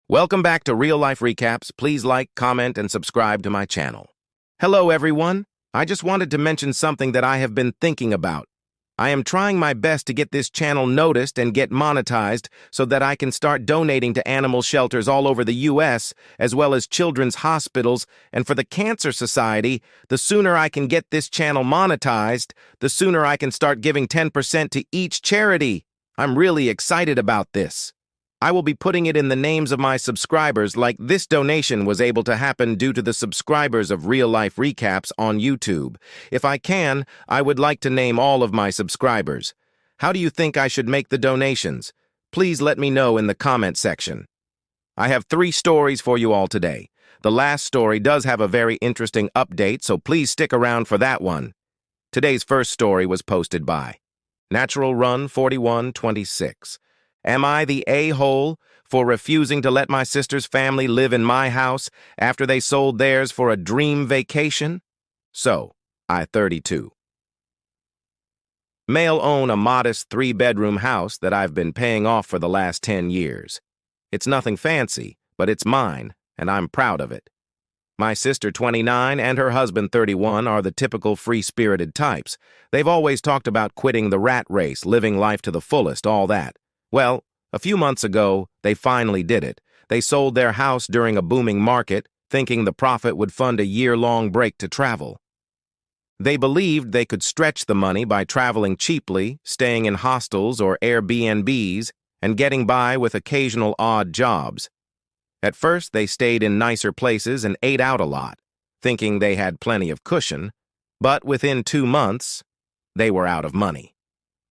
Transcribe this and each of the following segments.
Welcome back to Real Life Recaps. Please like, comment, and subscribe to my channel. Hello, everyone. I just wanted to mention something that I have been thinking about. I am trying my best to get this channel noticed and get monetized so that I can start donating to animal shelters all over the U.S., as well as children's hospitals, and for the Cancer Society. The sooner I can get this channel monetized, the sooner I can start giving 10% to each charity. I'm really excited about this. I will be putting it in the names of my subscribers, like this donation was able to happen due to the subscribers of Real Life Recaps on YouTube. If I can, I would like to name all of my subscribers. How do you think I should make the donations? Please let me know in the comment section. I have 3 stories for you all today. The last story does have a very interesting update, so please stick around for that one. Today's first story was posted by Natural Run 4126. Am I the a-hole for refusing to let my sister's family live in my house after they sold theirs for a dream vacation? So, I 32. Male own a modest 3-bedroom house that I've been paying off for the last 10 years. It's nothing fancy, but it's mine, and I'm proud of it. My sister, 29, and her husband, 31, are the typical free-spirited types. They've always talked about quitting the rat race, living life to the fullest, all that. Well, a few months ago, they finally did it. They sold their house during a booming market, thinking the profit would fund a year-long break to travel. They believed they could stretch the money by traveling cheaply, staying in hostels or Airbnbs, and getting by with occasional odd jobs. At first, they stayed in nicer places and ate out a lot, thinking they had plenty of cushion, but within 2 months, they were out of money.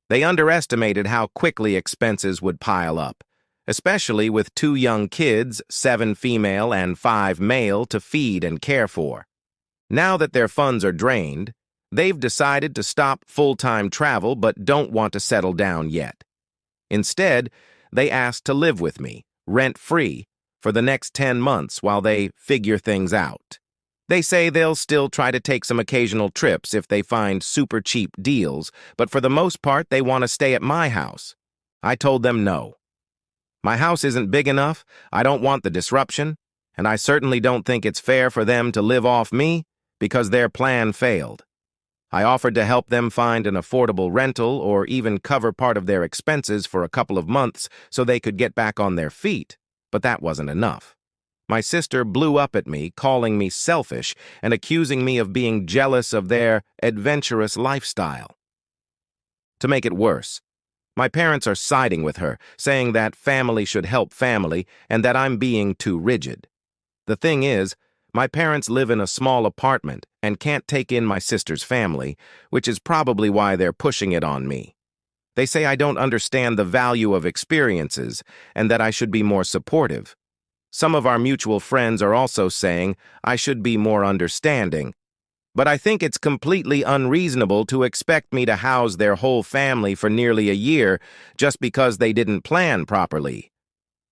They underestimated how quickly expenses would pile up, especially with 2 young kids, 7 female and 5 male, to feed and care for. Now that their funds are drained, they've decided to stop full-time travel but don't want to settle down yet. Instead, they asked to live with me, rent-free, for the next 10 months while they figure things out. They say they'll still try to take some occasional trips if they find super cheap deals, but for the most part, they want to stay at my house. I told them no. My house isn't big enough, I don't want the disruption, and I certainly don't think it's fair for them to live off me because their plan failed. I offered to help them find an affordable rental or even cover part of their expenses for a couple of months so they could get back on their feet, but that wasn't enough. My sister blew up at me, calling me selfish and accusing me of being jealous of their adventurous lifestyle. To make it worse, my parents are siding with her, saying that family should help family and that I'm being too rigid. The thing is, my parents live in a small apartment and can't take in my sister's family, which is probably why they're pushing it on me. They say I don't understand the value of experiences and that I should be more supportive. Some of our mutual friends are also saying I should be more understanding, but I think it's completely unreasonable to expect me to house their whole family for nearly a year just because they didn't plan properly.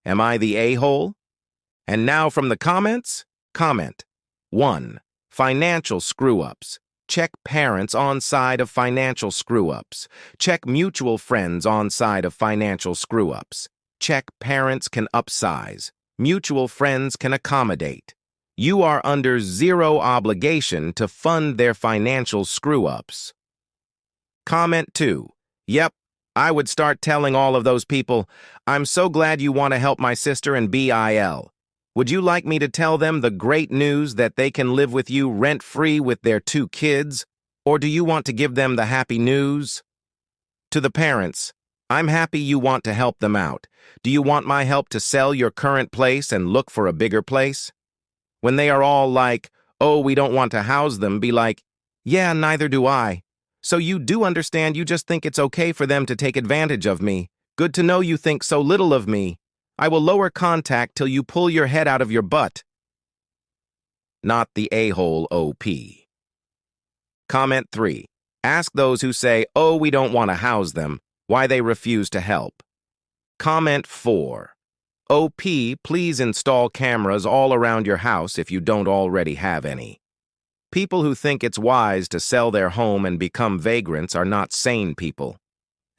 Am I the a-hole? And now from the comments? Comment. 1. Financial screw-ups. Check parents on side of financial screw-ups. Check mutual friends on side of financial screw-ups. Check parents can upsize. Mutual friends can accommodate. You are under zero obligation to fund their financial screw-ups. Comment 2. Yep, I would start telling all of those people, I'm so glad you want to help my sister and BIL. Would you like me to tell them the great news that they can live with you rent-free with their 2 kids? Or do you want to give them the happy news? To the parents, I'm happy you want to help them out. Do you want my help to sell your current place and look for a bigger place? When they are all like, oh, we don't want to house them, be like, yeah, neither do I. So you do understand, you just think it's okay for them to take advantage of me. Good to know you think so little of me. I will lower contact till you pull your head out of your butt. Not the a-hole OP. Comment 3. Ask those who say, oh, we don't want to house them, why they refuse to help. Comment 4. OP, please install cameras all around your house if you don't already have any. People who think it's wise to sell their home and become vagrants are not sane people.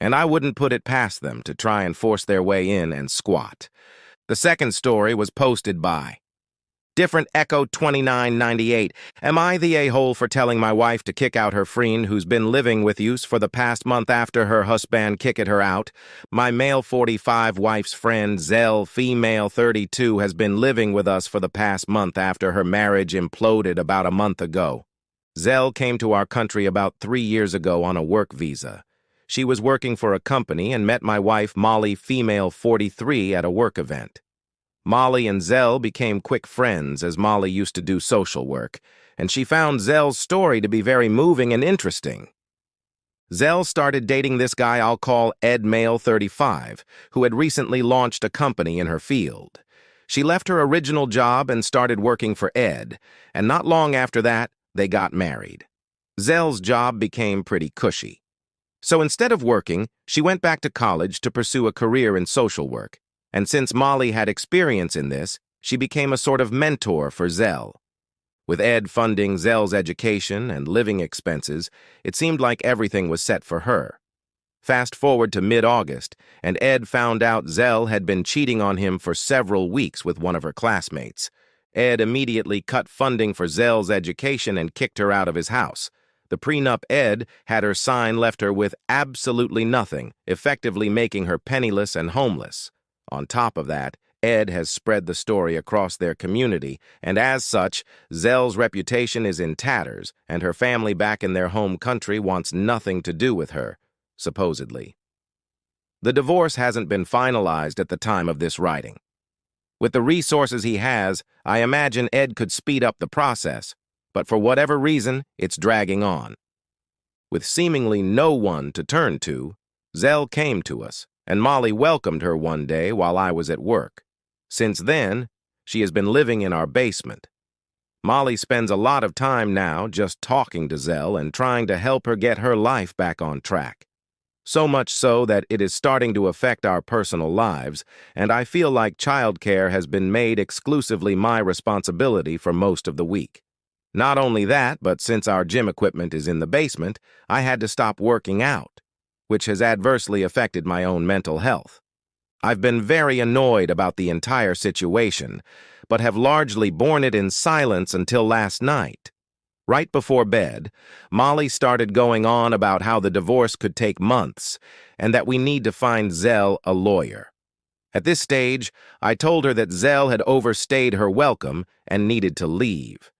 And I wouldn't put it past them to try and force their way in and squat. The second story was posted by Different Echo 2998. Am I the a-hole for telling my wife to kick out her friend who's been living with us for the past month after her husband kicked her out? My male 45 wife's friend, Zell, female 32, has been living with us for the past month after her marriage imploded about a month ago. Zell came to our country about 3 years ago on a work visa. She was working for a company and met my wife, Molly, female 43, at a work event. Molly and Zell became quick friends as Molly used to do social work, and she found Zell's story to be very moving and interesting. Zell started dating this guy I'll call Ed Male 35, who had recently launched a company in her field. She left her original job and started working for Ed, and not long after that, they got married. Zell's job became pretty cushy. So instead of working, she went back to college to pursue a career in social work. And since Molly had experience in this, she became a sort of mentor for Zell. With Ed funding Zell's education and living expenses, it seemed like everything was set for her. Fast forward to mid-August, and Ed found out Zell had been cheating on him for several weeks with one of her classmates. Ed immediately cut funding for Zell's education and kicked her out of his house. The prenup Ed had her sign left her with absolutely nothing, effectively making her penniless and homeless. On top of that, Ed has spread the story across their community, and as such, Zell's reputation is in tatters, and her family back in their home country wants nothing to do with her, supposedly. The divorce hasn't been finalized at the time of this writing. With the resources he has, I imagine Ed could speed up the process, but for whatever reason, it's dragging on. With seemingly no one to turn to, Zell came to us, and Molly welcomed her one day while I was at work. Since then, she has been living in our basement. Molly spends a lot of time now just talking to Zell and trying to help her get her life back on track. So much so that it is starting to affect our personal lives, and I feel like childcare has been made exclusively my responsibility for most of the week. Not only that, but since our gym equipment is in the basement, I had to stop working out, which has adversely affected my own mental health. I've been very annoyed about the entire situation, but have largely borne it in silence until last night. Right before bed, Molly started going on about how the divorce could take months and that we need to find Zell a lawyer. At this stage, I told her that Zell had overstayed her welcome and needed to leave.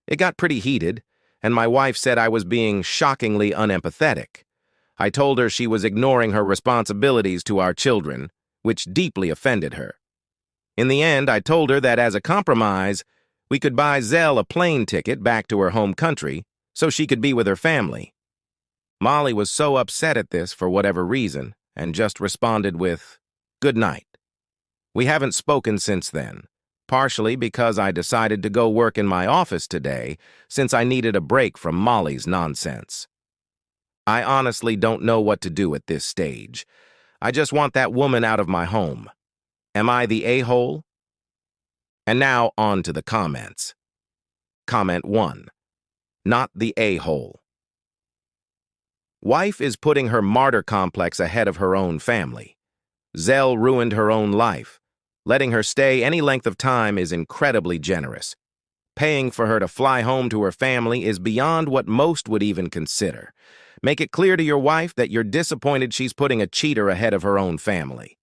It got pretty heated, and my wife said I was being shockingly unempathetic. I told her she was ignoring her responsibilities to our children, which deeply offended her. In the end, I told her that as a compromise, we could buy Zell a plane ticket back to her home country so she could be with her family. Molly was so upset at this for whatever reason and just responded with, "Good night." We haven't spoken since then, partially because I decided to go work in my office today since I needed a break from Molly's nonsense. I honestly don't know what to do at this stage. I just want that woman out of my home. Am I the a-hole? And now on to the comments. Comment 1. Not the a-hole. Wife is putting her martyr complex ahead of her own family. Zell ruined her own life. Letting her stay any length of time is incredibly generous. Paying for her to fly home to her family is beyond what most would even consider. Make it clear to your wife that you're disappointed she's putting a cheater ahead of her own family.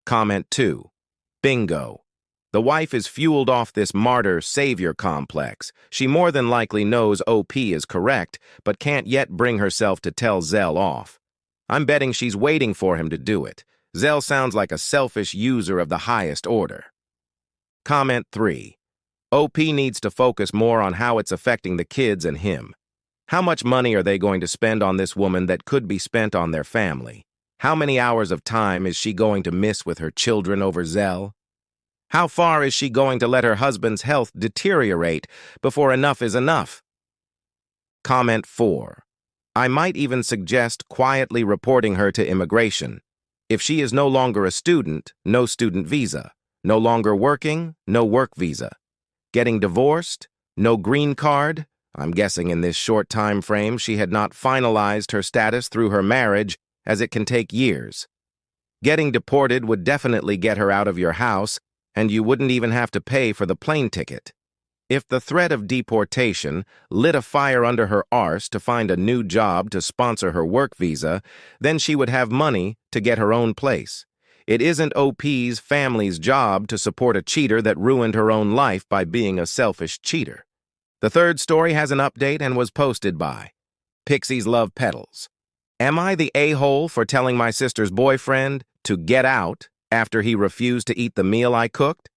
Comment 2. Bingo. The wife is fueled off this martyr-savior complex. She more than likely knows OP is correct, but can't yet bring herself to tell Zell off. I'm betting she's waiting for him to do it. Zell sounds like a selfish user of the highest order. Comment 3. OP needs to focus more on how it's affecting the kids and him. How much money are they going to spend on this woman that could be spent on their family? How many hours of time is she going to miss with her children over Zell? How far is she going to let her husband's health deteriorate before enough is enough? Comment 4. I might even suggest quietly reporting her to immigration. If she is no longer a student, no student visa. No longer working, no work visa. Getting divorced, no green card. I'm guessing in this short time frame she had not finalized her status through her marriage, as it can take years. Getting deported would definitely get her out of your house, and you wouldn't even have to pay for the plane ticket. If the threat of deportation lit a fire under her arse to find a new job to sponsor her work visa, then she would have money to get her own place. It isn't OP's family's job to support a cheater that ruined her own life by being a selfish cheater. The third story has an update and was posted by Pixies Love Petals. Am I the a-hole for telling my sister's boyfriend to get out after he refused to eat the meal I cooked?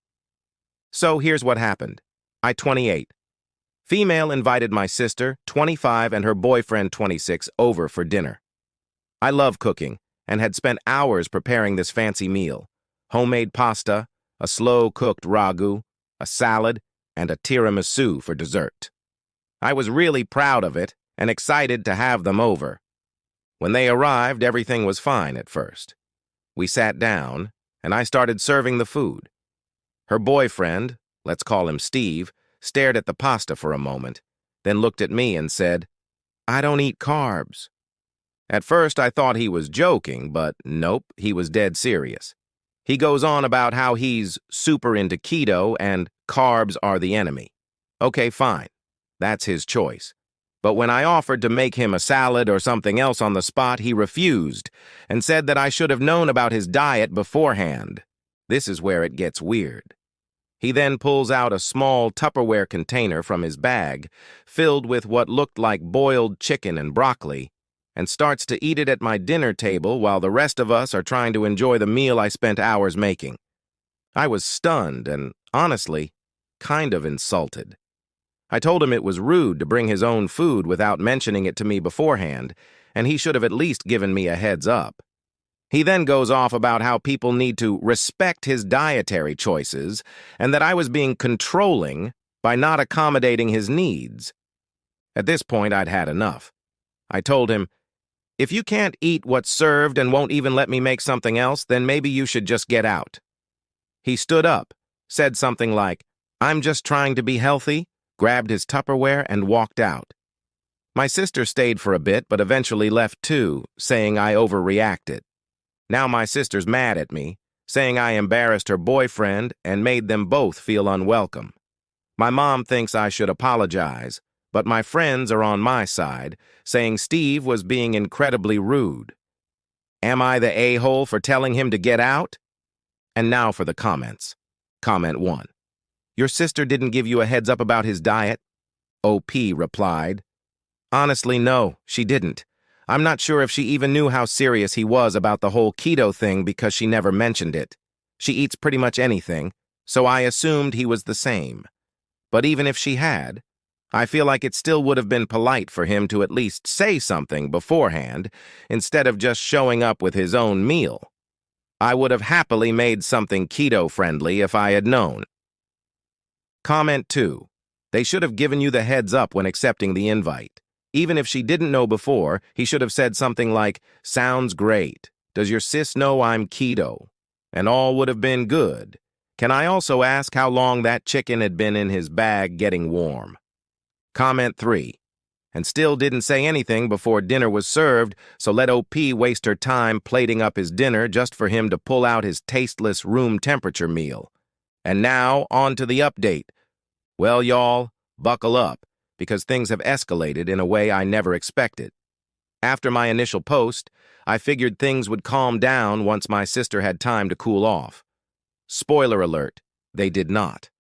So here's what happened. I 28. Female invited my sister, 25, and her boyfriend, 26, over for dinner. I love cooking and had spent hours preparing this fancy meal. Homemade pasta, a slow-cooked ragu, a salad, and a tiramisu for dessert. I was really proud of it and excited to have them over. When they arrived, everything was fine at first. We sat down, and I started serving the food. Her boyfriend, let's call him Steve, stared at the pasta for a moment, then looked at me and said, "I don't eat carbs." At first, I thought he was joking, but nope, he was dead serious. He goes on about how he's super into keto and carbs are the enemy. Okay, fine. That's his choice. But when I offered to make him a salad or something else on the spot, he refused and said that I should have known about his diet beforehand. This is where it gets weird. He then pulls out a small Tupperware container from his bag, filled with what looked like boiled chicken and broccoli, and starts to eat it at my dinner table while the rest of us are trying to enjoy the meal I spent hours making. I was stunned and, honestly, kind of insulted. I told him it was rude to bring his own food without mentioning it to me beforehand, and he should have at least given me a heads up. He then goes off about how people need to respect his dietary choices and that I was being controlling by not accommodating his needs. At this point, I'd had enough. I told him, "If you can't eat what's served and won't even let me make something else, then maybe you should just get out." He stood up, said something like, "I'm just trying to be healthy," grabbed his Tupperware, and walked out. My sister stayed for a bit, but eventually left too, saying I overreacted. Now my sister's mad at me, saying I embarrassed her boyfriend and made them both feel unwelcome. My mom thinks I should apologize, but my friends are on my side, saying Steve was being incredibly rude. Am I the a-hole for telling him to get out? And now for the comments. Comment 1. Your sister didn't give you a heads up about his diet? OP replied, "Honestly, no, she didn't. I'm not sure if she even knew how serious he was about the whole keto thing because she never mentioned it. She eats pretty much anything, so I assumed he was the same. But even if she had, I feel like it still would have been polite for him to at least say something beforehand instead of just showing up with his own meal. I would have happily made something keto-friendly if I had known." Comment 2. They should have given you the heads up when accepting the invite. Even if she didn't know before, he should have said something like, "Sounds great. Does your sis know I'm keto?" And all would have been good. Can I also ask how long that chicken had been in his bag getting warm? Comment 3. And still didn't say anything before dinner was served, so let OP waste her time plating up his dinner just for him to pull out his tasteless room temperature meal. And now, on to the update. Well, y'all, buckle up, because things have escalated in a way I never expected. After my initial post, I figured things would calm down once my sister had time to cool off. Spoiler alert, they did not.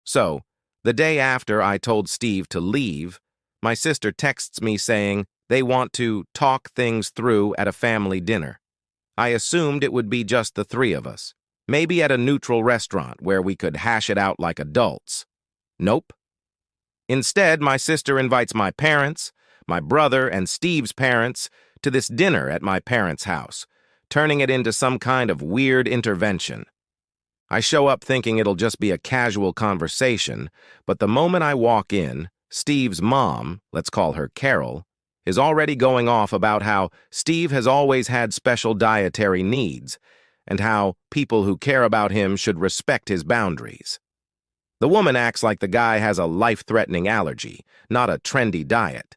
So, the day after I told Steve to leave, my sister texts me saying they want to talk things through at a family dinner. I assumed it would be just the three of us, maybe at a neutral restaurant where we could hash it out like adults. Nope. Instead, my sister invites my parents, my brother, and Steve's parents to this dinner at my parents' house, turning it into some kind of weird intervention. I show up thinking it'll just be a casual conversation, but the moment I walk in, Steve's mom, let's call her Carol, is already going off about how Steve has always had special dietary needs and how people who care about him should respect his boundaries. The woman acts like the guy has a life-threatening allergy, not a trendy diet.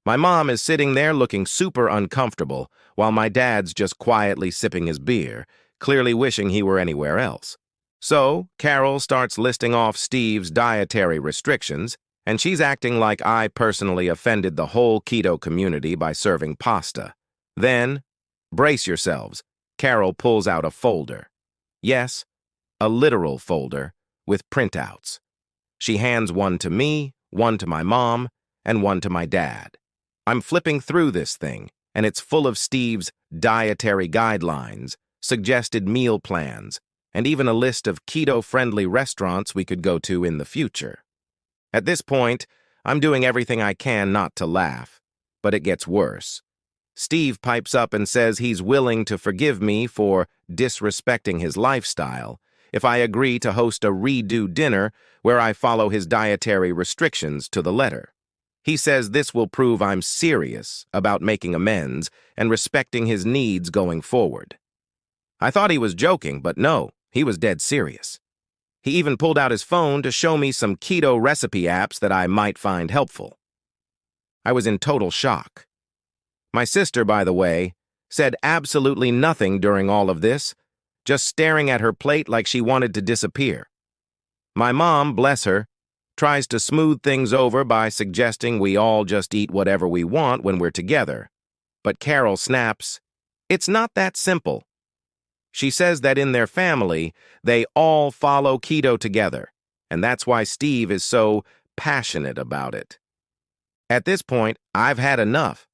My mom is sitting there looking super uncomfortable, while my dad's just quietly sipping his beer, clearly wishing he were anywhere else. So, Carol starts listing off Steve's dietary restrictions, and she's acting like I personally offended the whole keto community by serving pasta. Then, brace yourselves, Carol pulls out a folder. Yes, a literal folder with printouts. She hands one to me, one to my mom, and one to my dad. I'm flipping through this thing, and it's full of Steve's dietary guidelines, suggested meal plans, and even a list of keto-friendly restaurants we could go to in the future. At this point, I'm doing everything I can not to laugh, but it gets worse. Steve pipes up and says he's willing to forgive me for disrespecting his lifestyle if I agree to host a redo dinner where I follow his dietary restrictions to the letter. He says this will prove I'm serious about making amends and respecting his needs going forward. I thought he was joking, but no, he was dead serious. He even pulled out his phone to show me some keto recipe apps that I might find helpful. I was in total shock. My sister, by the way, said absolutely nothing during all of this, just staring at her plate like she wanted to disappear. My mom, bless her, tries to smooth things over by suggesting we all just eat whatever we want when we're together. But Carol snaps, "It's not that simple." She says that in their family, they all follow keto together, and that's why Steve is so passionate about it. At this point, I've had enough.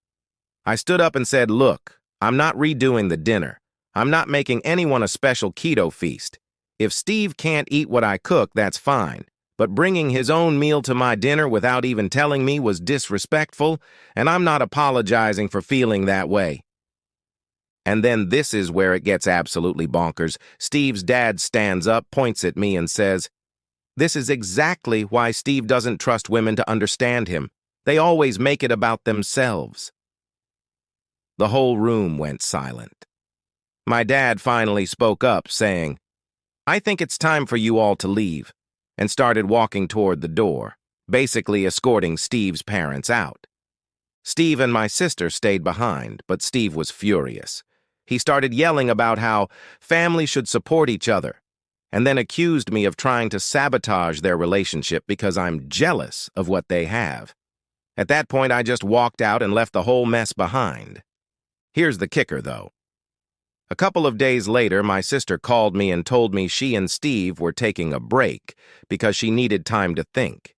I stood up and said, "Look, I'm not redoing the dinner. I'm not making anyone a special keto feast. If Steve can't eat what I cook, that's fine. But bringing his own meal to my dinner without even telling me was disrespectful, and I'm not apologizing for feeling that way." And then this is where it gets absolutely bonkers. Steve's dad stands up, points at me, and says, "This is exactly why Steve doesn't trust women to understand him. They always make it about themselves." The whole room went silent. My dad finally spoke up, saying, "I think it's time for you all to leave," and started walking toward the door, basically escorting Steve's parents out. Steve and my sister stayed behind, but Steve was furious. He started yelling about how family should support each other, and then accused me of trying to sabotage their relationship because I'm jealous of what they have. At that point, I just walked out and left the whole mess behind. Here's the kicker, though. A couple of days later, my sister called me and told me she and Steve were taking a break because she needed time to think.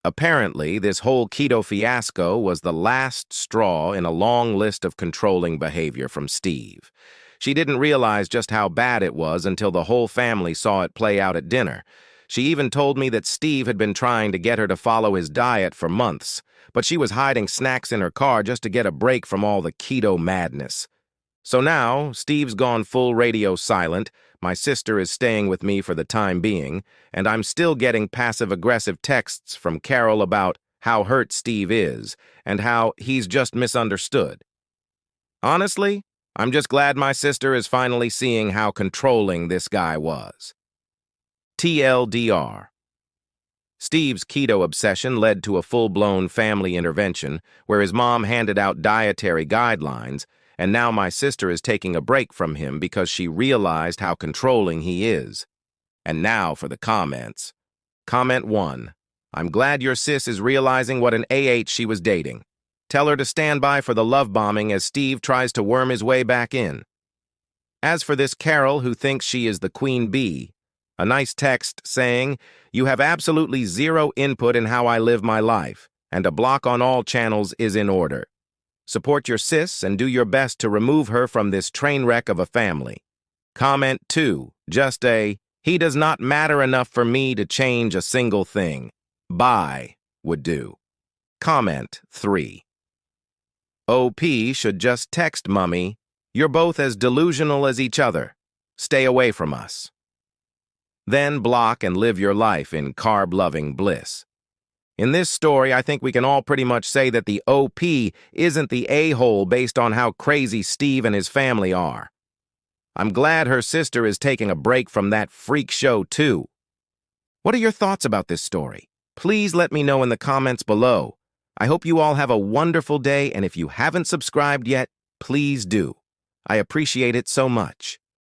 Apparently, this whole keto fiasco was the last straw in a long list of controlling behavior from Steve. She didn't realize just how bad it was until the whole family saw it play out at dinner. She even told me that Steve had been trying to get her to follow his diet for months, but she was hiding snacks in her car just to get a break from all the keto madness. So now, Steve's gone full radio silent, my sister is staying with me for the time being, and I'm still getting passive-aggressive texts from Carol about how hurt Steve is and how he's just misunderstood. Honestly, I'm just glad my sister is finally seeing how controlling this guy was. TLDR. Steve's keto obsession led to a full-blown family intervention where his mom handed out dietary guidelines, and now my sister is taking a break from him because she realized how controlling he is. And now for the comments. Comment 1. I'm glad your sis is realizing what an AH she was dating. Tell her to stand by for the love bombing as Steve tries to worm his way back in. As for this Carol who thinks she is the queen bee, a nice text saying, "You have absolutely zero input in how I live my life, and a block on all channels is in order. Support your sis and do your best to remove her from this train wreck of a family." Comment 2, just a, "He does not matter enough for me to change a single thing. Bye," would do. Comment 3. OP should just text Mummy, "You're both as delusional as each other. Stay away from us." Then block and live your life in carb-loving bliss. In this story, I think we can all pretty much say that the OP isn't the a-hole based on how crazy Steve and his family are. I'm glad her sister is taking a break from that freak show, too. What are your thoughts about this story? Please let me know in the comments below. I hope you all have a wonderful day, and if you haven't subscribed yet, please do. I appreciate it so much.